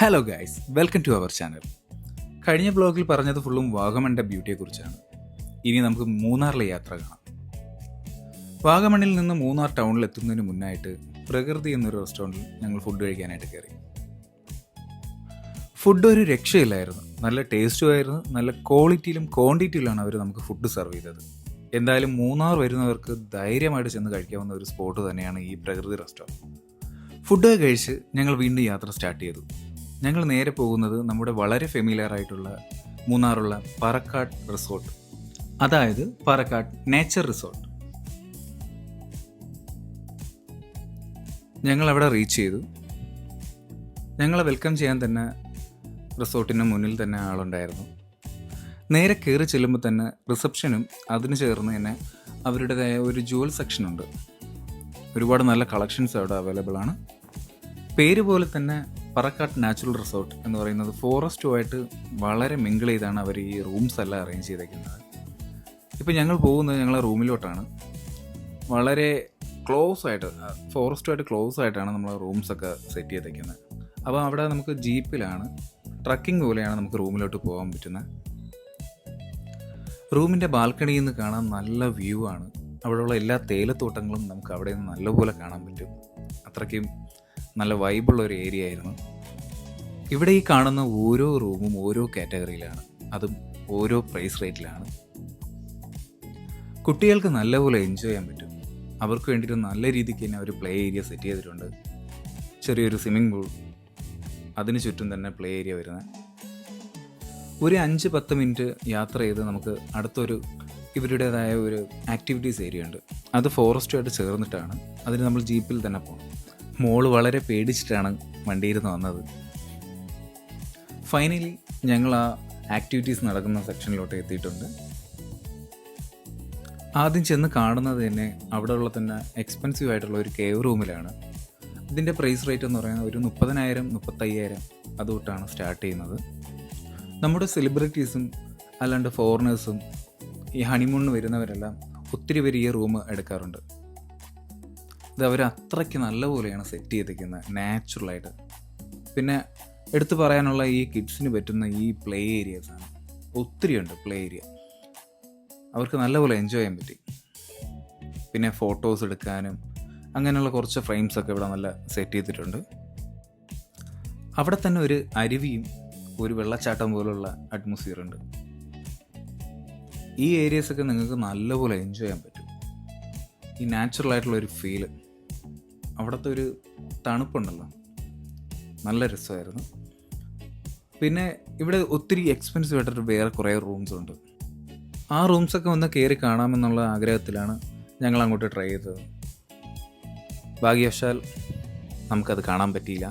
Hello guys, welcome to our channel. കഴിഞ്ഞ ബ്ലോഗിൽ പറഞ്ഞത് ഫുള്ളും വാഗമണിൻ്റെ ബ്യൂട്ടിയെക്കുറിച്ചാണ്. ഇനി നമുക്ക് മൂന്നാറിലെ യാത്ര കാണാം. വാഗമണിൽ നിന്ന് മൂന്നാർ ടൗണിൽ എത്തുന്നതിന് മുന്നായിട്ട് പ്രകൃതി എന്നൊരു റെസ്റ്റോറൻറ്റിൽ ഞങ്ങൾ ഫുഡ് കഴിക്കാനായിട്ട് കയറി. ഫുഡ് ഒരു രക്ഷയില്ലായിരുന്നു. നല്ല ടേസ്റ്റും ആയിരുന്നു. നല്ല ക്വാളിറ്റിയിലും ക്വാണ്ടിറ്റിയിലാണ് അവർ നമുക്ക് ഫുഡ് സെർവ് ചെയ്തത്. എന്തായാലും മൂന്നാർ വരുന്നവർക്ക് ധൈര്യമായിട്ട് ചെന്ന് കഴിക്കാവുന്ന ഒരു സ്പോട്ട് തന്നെയാണ് ഈ പ്രകൃതി റെസ്റ്റോറൻറ്റ്. ഫുഡ് കഴിച്ച് ഞങ്ങൾ വീണ്ടും യാത്ര സ്റ്റാർട്ട് ചെയ്തു. ഞങ്ങൾ നേരെ പോകുന്നത് നമ്മുടെ വളരെ ഫെമിലിയർ ആയിട്ടുള്ള മൂന്നാറുള്ള പറക്കാട് റിസോർട്ട്, അതായത് പറക്കാട് നേച്ചർ റിസോർട്ട്. ഞങ്ങൾ അവിടെ റീച്ച് ചെയ്തു. ഞങ്ങളെ വെൽക്കം ചെയ്യാൻ തന്നെ റിസോർട്ടിന് മുന്നിൽ തന്നെ ആളുണ്ടായിരുന്നു. നേരെ കയറി ചെല്ലുമ്പോൾ തന്നെ റിസപ്ഷനും അതിന് ചേർന്ന് തന്നെ അവരുടേതായ ഒരു ജുവൽ സെക്ഷനുണ്ട്. ഒരുപാട് നല്ല കളക്ഷൻസ് അവിടെ അവൈലബിൾ ആണ്. പേര് പോലെ തന്നെ പറക്കാട് നാച്ചുറൽ റിസോർട്ട് എന്ന് പറയുന്നത് ഫോറസ്റ്റുമായിട്ട് വളരെ മിങ്കിൾ ചെയ്താണ് അവർ ഈ റൂംസ് എല്ലാം അറേഞ്ച് ചെയ്തേക്കുന്നത്. ഇപ്പോൾ ഞങ്ങൾ പോകുന്നത് ഞങ്ങളെ റൂമിലോട്ടാണ്. വളരെ ക്ലോസ് ആയിട്ട്, ഫോറസ്റ്റുമായിട്ട് ക്ലോസ് ആയിട്ടാണ് നമ്മൾ റൂംസൊക്കെ സെറ്റ് ചെയ്തേക്കുന്നത്. അപ്പോൾ അവിടെ നമുക്ക് ജീപ്പിലാണ്, ട്രക്കിംഗ് പോലെയാണ് നമുക്ക് റൂമിലോട്ട് പോകാൻ പറ്റുന്നത്. റൂമിൻ്റെ ബാൽക്കണിയിൽ നിന്ന് കാണാൻ നല്ല വ്യൂ ആണ്. അവിടെയുള്ള എല്ലാ തേയിലത്തോട്ടങ്ങളും നമുക്ക് അവിടെ നിന്ന് നല്ലപോലെ കാണാൻ പറ്റും. അത്രയ്ക്കും നല്ല വൈബുള്ള ഒരു ഏരിയ ആയിരുന്നു. ഇവിടെ ഈ കാണുന്ന ഓരോ റൂമും ഓരോ കാറ്റഗറിയിലാണ്, അതും ഓരോ പ്രൈസ് റേറ്റിലാണ്. കുട്ടികൾക്ക് നല്ലപോലെ എൻജോയ് ചെയ്യാൻ പറ്റും. അവർക്ക് വേണ്ടിയിട്ട് നല്ല രീതിക്ക് തന്നെ ഒരു പ്ലേ ഏരിയ സെറ്റ് ചെയ്തിട്ടുണ്ട്. ചെറിയൊരു സ്വിമ്മിംഗ് പൂൾ, അതിന് ചുറ്റും തന്നെ പ്ലേ ഏരിയ വരുന്നത്. ഒരു 5-10 മിനിറ്റ് യാത്ര ചെയ്ത് നമുക്ക് അടുത്തൊരു ഇവരുടേതായ ഒരു ആക്ടിവിറ്റീസ് ഏരിയ ഉണ്ട്. അത് ഫോറസ്റ്റുമായിട്ട് ചേർന്നിട്ടാണ്. അതിന് നമ്മൾ ജീപ്പിൽ തന്നെ പോകണം. മോള് വളരെ പേടിച്ചിട്ടാണ് വണ്ടിയിരുന്ന് വന്നത്. ഫൈനലി ഞങ്ങൾ ആ ആക്ടിവിറ്റീസ് നടക്കുന്ന സെക്ഷനിലോട്ട് എത്തിയിട്ടുണ്ട്. ആദ്യം ചെന്ന് കാണുന്നത് തന്നെ അവിടെയുള്ള തന്നെ എക്സ്പെൻസീവ് ആയിട്ടുള്ള ഒരു കേവ് റൂമിലാണ്. ഇതിൻ്റെ പ്രൈസ് റേറ്റ് എന്ന് പറയുന്നത് ഒരു 30,000-35,000 അതുതൊട്ടാണ് സ്റ്റാർട്ട് ചെയ്യുന്നത്. നമ്മുടെ സെലിബ്രിറ്റീസും അല്ലാണ്ട് ഫോറിനേഴ്സും ഈ ഹണിമൂണിന് വരുന്നവരെല്ലാം ഒത്തിരി പേര് ഈ റൂം എടുക്കാറുണ്ട്. ഇത് അവർ അത്രയ്ക്ക് നല്ലപോലെയാണ് സെറ്റ് ചെയ്തിരിക്കുന്നത്, നാച്ചുറലായിട്ട്. പിന്നെ എടുത്തു പറയാനുള്ള ഈ കിഡ്സിന് പറ്റുന്ന ഈ പ്ലേ ഏരിയാസാണ്. ഒത്തിരിയുണ്ട് പ്ലേ ഏരിയ. അവർക്ക് നല്ലപോലെ എൻജോയ് ചെയ്യാൻ പറ്റി. പിന്നെ ഫോട്ടോസ് എടുക്കാനും അങ്ങനെയുള്ള കുറച്ച് ഫ്രെയിംസൊക്കെ ഇവിടെ നല്ല സെറ്റ് ചെയ്തിട്ടുണ്ട്. അവിടെ തന്നെ ഒരു അരുവിയും ഒരു വെള്ളച്ചാട്ടം പോലുള്ള അറ്റ്മോസ്ഫിയർ ഉണ്ട്. ഈ ഏരിയസൊക്കെ നിങ്ങൾക്ക് നല്ലപോലെ എൻജോയ് ചെയ്യാൻ പറ്റും. ഈ നാച്ചുറലായിട്ടുള്ളൊരു ഫീല്, അവിടുത്തെ ഒരു തണുപ്പുണ്ടല്ലോ, നല്ല രസമായിരുന്നു. പിന്നെ ഇവിടെ ഒത്തിരി എക്സ്പെൻസീവ് ആയിട്ടൊരു വേറെ കുറേ റൂംസ് ഉണ്ട്. ആ റൂംസൊക്കെ ഒന്ന് കയറി കാണാമെന്നുള്ള ആഗ്രഹത്തിലാണ് ഞങ്ങൾ അങ്ങോട്ട് ട്രൈ ചെയ്തത്. ഭാഗ്യവശാൽ നമുക്കത് കാണാൻ പറ്റിയില്ല.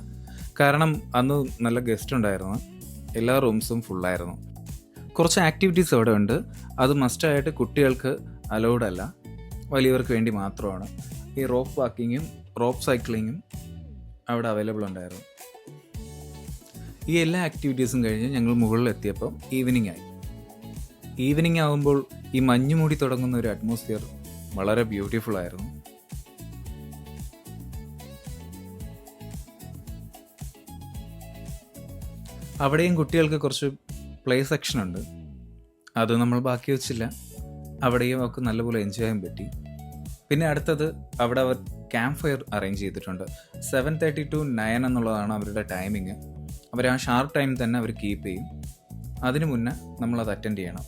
കാരണം അന്ന് നല്ല ഗസ്റ്റ് ഉണ്ടായിരുന്നു. എല്ലാ റൂംസും ഫുള്ളായിരുന്നു. കുറച്ച് ആക്ടിവിറ്റീസ് അവിടെ ഉണ്ട്. അത് മസ്റ്റായിട്ട് കുട്ടികൾക്ക് അലൗഡ് അല്ല, വലിയവർക്ക് വേണ്ടി മാത്രമാണ്. ഈ റോപ്പ് വാക്കിങ്ങും റോപ്പ് സൈക്ലിങ്ങും അവിടെ അവൈലബിൾ ഉണ്ടായിരുന്നു. ഈ എല്ലാ ആക്ടിവിറ്റീസും കഴിഞ്ഞ് ഞങ്ങൾ മുകളിൽ എത്തിയപ്പോൾ ഈവനിങ് ആയി. ഈവനിങ് ആകുമ്പോൾ ഈ മഞ്ഞ് മൂടി തുടങ്ങുന്ന ഒരു അറ്റ്മോസ്ഫിയർ വളരെ ബ്യൂട്ടിഫുൾ ആയിരുന്നു. അവിടെയും കുട്ടികൾക്ക് കുറച്ച് പ്ലേ സെക്ഷൻ ഉണ്ട്. അത് നമ്മൾ ബാക്കി വെച്ചില്ല. അവിടെയും അവർക്ക് നല്ലപോലെ എൻജോയ് ചെയ്യാൻ പറ്റി. പിന്നെ അടുത്തത് അവിടെ അവർ ക്യാമ്പ് ഫയർ അറേഞ്ച് ചെയ്തിട്ടുണ്ട്. 7:30 to 9 എന്നുള്ളതാണ് അവരുടെ ടൈമിങ്. അവർ ആ ഷാർപ്പ് ടൈം തന്നെ അവർ കീപ്പ് ചെയ്യും. അതിനു മുന്നേ നമ്മളത് അറ്റൻഡ് ചെയ്യണം.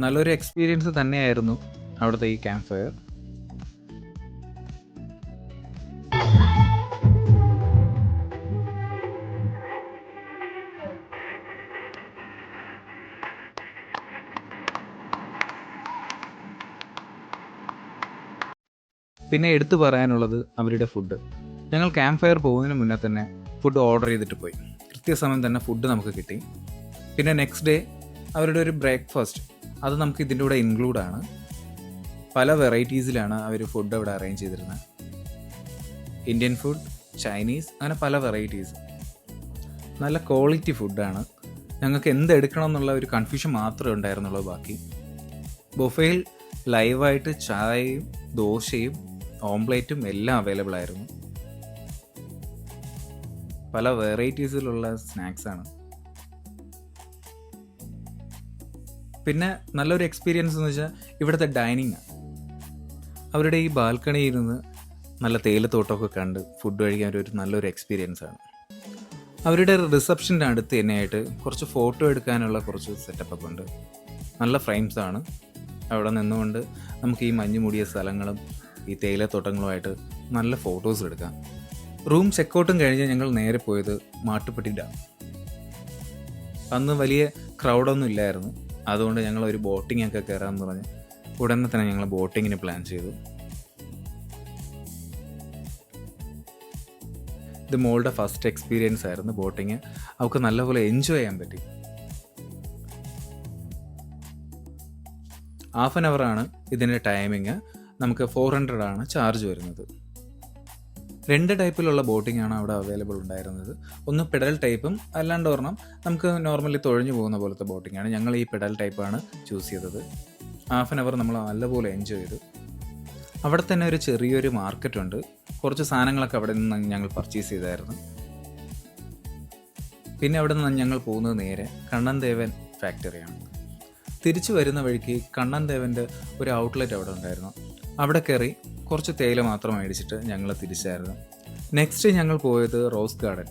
നല്ലൊരു എക്സ്പീരിയൻസ് തന്നെയായിരുന്നു അവിടുത്തെ ഈ ക്യാമ്പ് ഫയർ. പിന്നെ എടുത്തു പറയാനുള്ളത് അവരുടെ ഫുഡ്. ഞങ്ങൾ ക്യാമ്പ് ഫയർ പോകുന്നതിന് മുന്നേ തന്നെ ഫുഡ് ഓർഡർ ചെയ്തിട്ട് പോയി. കൃത്യസമയം തന്നെ ഫുഡ് നമുക്ക് കിട്ടി. പിന്നെ നെക്സ്റ്റ് ഡേ അവരുടെ ഒരു ബ്രേക്ക്ഫാസ്റ്റ്, അത് നമുക്ക് ഇതിൻ്റെ കൂടെ ഇൻക്ലൂഡാണ്. പല വെറൈറ്റീസിലാണ് അവർ ഫുഡ് അവിടെ അറേഞ്ച് ചെയ്തിരുന്നത്. ഇന്ത്യൻ ഫുഡ്, ചൈനീസ്, അങ്ങനെ പല വെറൈറ്റീസ്. നല്ല ക്വാളിറ്റി ഫുഡാണ്. ഞങ്ങൾക്ക് എന്തെടുക്കണം എന്നുള്ള ഒരു കൺഫ്യൂഷൻ മാത്രമേ ഉണ്ടായിരുന്നുള്ളൂ. ബാക്കി ബൊഫേയിൽ ലൈവായിട്ട് ചായയും ദോശയും ഓംപ്ലേറ്റും എല്ലാം അവൈലബിൾ ആയിരുന്നു. പല വെറൈറ്റീസിലുള്ള സ്നാക്സാണ്. പിന്നെ നല്ലൊരു എക്സ്പീരിയൻസ് എന്ന് വെച്ചാൽ ഇവിടുത്തെ ഡൈനിങ്. അവരുടെ ഈ ബാൽക്കണിയിൽ ഇരുന്ന് നല്ല തേയിലത്തോട്ടമൊക്കെ കണ്ട് ഫുഡ് കഴിക്കാൻ ഒരു നല്ലൊരു എക്സ്പീരിയൻസാണ്. അവരുടെ റിസപ്ഷൻ്റെ അടുത്ത് തന്നെയായിട്ട് കുറച്ച് ഫോട്ടോ എടുക്കാനുള്ള കുറച്ച് സെറ്റപ്പൊക്കെ ഉണ്ട്. നല്ല ഫ്രെയിംസാണ്. അവിടെ നിന്നുകൊണ്ട് നമുക്ക് ഈ മഞ്ഞ് മൂടിയ സ്ഥലങ്ങളും ഈ തേയിലത്തോട്ടങ്ങളുമായിട്ട് നല്ല ഫോട്ടോസ് എടുക്കാം. റൂം ചെക്കൗട്ടും കഴിഞ്ഞ് ഞങ്ങൾ നേരെ പോയത് മാട്ടുപ്പെട്ടി ഡാം. അന്ന് വലിയ ക്രൗഡൊന്നും ഇല്ലായിരുന്നു. അതുകൊണ്ട് ഞങ്ങൾ ഒരു ബോട്ടിംഗ് ഒക്കെ കയറാമെന്ന് പറഞ്ഞ് ഉടനെ തന്നെ ഞങ്ങൾ ബോട്ടിങ്ങിന് പ്ലാൻ ചെയ്തു. ഇത് മോളുടെ ഫസ്റ്റ് എക്സ്പീരിയൻസ് ആയിരുന്നു ബോട്ടിങ്. അവൾക്ക് നല്ലപോലെ എൻജോയ് ചെയ്യാൻ പറ്റി. 1/2 hour ആണ് ഇതിൻ്റെ ടൈമിങ്. നമുക്ക് 400 ആണ് ചാർജ് വരുന്നത്. 2 ടൈപ്പിലുള്ള ബോട്ടിംഗ് ആണ് അവിടെ അവൈലബിൾ ഉണ്ടായിരുന്നത്. ഒന്ന് പെഡൽ ടൈപ്പും അല്ലാണ്ട് ഒരെണ്ണം നമുക്ക് നോർമലി തുഴഞ്ഞു പോകുന്ന പോലത്തെ ബോട്ടിംഗ് ആണ്. ഞങ്ങൾ ഈ പെഡൽ ടൈപ്പാണ് ചൂസ് ചെയ്തത്. 1/2 hour നമ്മൾ നല്ലപോലെ എൻജോയ് ചെയ്തു. അവിടെ തന്നെ ഒരു ചെറിയൊരു മാർക്കറ്റുണ്ട്. കുറച്ച് സാധനങ്ങളൊക്കെ അവിടെ നിന്ന് ഞങ്ങൾ പർച്ചേസ് ചെയ്തായിരുന്നു. പിന്നെ അവിടെ നിന്ന് ഞങ്ങൾ പോകുന്നത് നേരെ കണ്ണൻദേവൻ ഫാക്ടറിയാണ്. തിരിച്ചു വരുന്ന വഴിക്ക് കണ്ണൻദേവൻ്റെ ഒരു ഔട്ട്ലെറ്റ് അവിടെ ഉണ്ടായിരുന്നു. അവിടെ കയറി കുറച്ച് തേയില മാത്രം മേടിച്ചിട്ട് ഞങ്ങൾ തിരിച്ചായിരുന്നു. നെക്സ്റ്റ് ഞങ്ങൾ പോയത് റോസ് ഗാർഡൻ.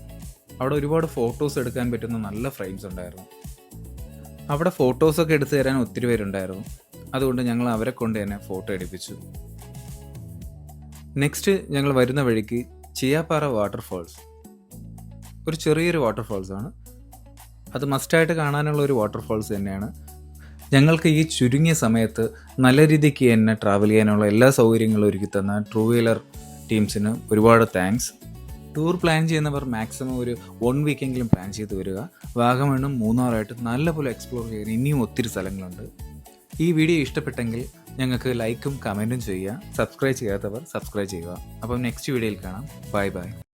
അവിടെ ഒരുപാട് ഫോട്ടോസ് എടുക്കാൻ പറ്റുന്ന നല്ല ഫ്രെയിംസ് ഉണ്ടായിരുന്നു. അവിടെ ഫോട്ടോസൊക്കെ എടുത്തു തരാൻ ഒത്തിരി പേരുണ്ടായിരുന്നു. അതുകൊണ്ട് ഞങ്ങൾ അവരെ കൊണ്ട് തന്നെ ഫോട്ടോ എടുപ്പിച്ചു. നെക്സ്റ്റ് ഞങ്ങൾ വരുന്ന വഴിക്ക് ചിയാപ്പാറ വാട്ടർഫോൾസ്. ഒരു ചെറിയൊരു വാട്ടർഫോൾസാണ്. അത് മസ്റ്റായിട്ട് കാണാനുള്ള ഒരു വാട്ടർഫോൾസ് തന്നെയാണ്. ഞങ്ങൾക്ക് ഈ ചുരുങ്ങിയ സമയത്ത് നല്ല രീതിക്ക് തന്നെ ട്രാവൽ ചെയ്യാനുള്ള എല്ലാ സൗകര്യങ്ങളും ഒരുക്കി തന്ന ട്രൂ വീലർ ടീംസിന് ഒരുപാട് താങ്ക്സ്. ടൂർ പ്ലാൻ ചെയ്യുന്നവർ മാക്സിമം ഒരു 1 വീക്കെങ്കിലും പ്ലാൻ ചെയ്ത് വരിക. വാഗമണ്ണും മൂന്നാറായിട്ട് നല്ലപോലെ എക്സ്പ്ലോർ ചെയ്യാൻ ഇനിയും ഒത്തിരി സ്ഥലങ്ങളുണ്ട്. ഈ വീഡിയോ ഇഷ്ടപ്പെട്ടെങ്കിൽ ഞങ്ങൾക്ക് ലൈക്കും കമൻറ്റും ചെയ്യുക. സബ്സ്ക്രൈബ് ചെയ്യാത്തവർ സബ്സ്ക്രൈബ് ചെയ്യുക. അപ്പം നെക്സ്റ്റ് വീഡിയോയിൽ കാണാം. Bye bye.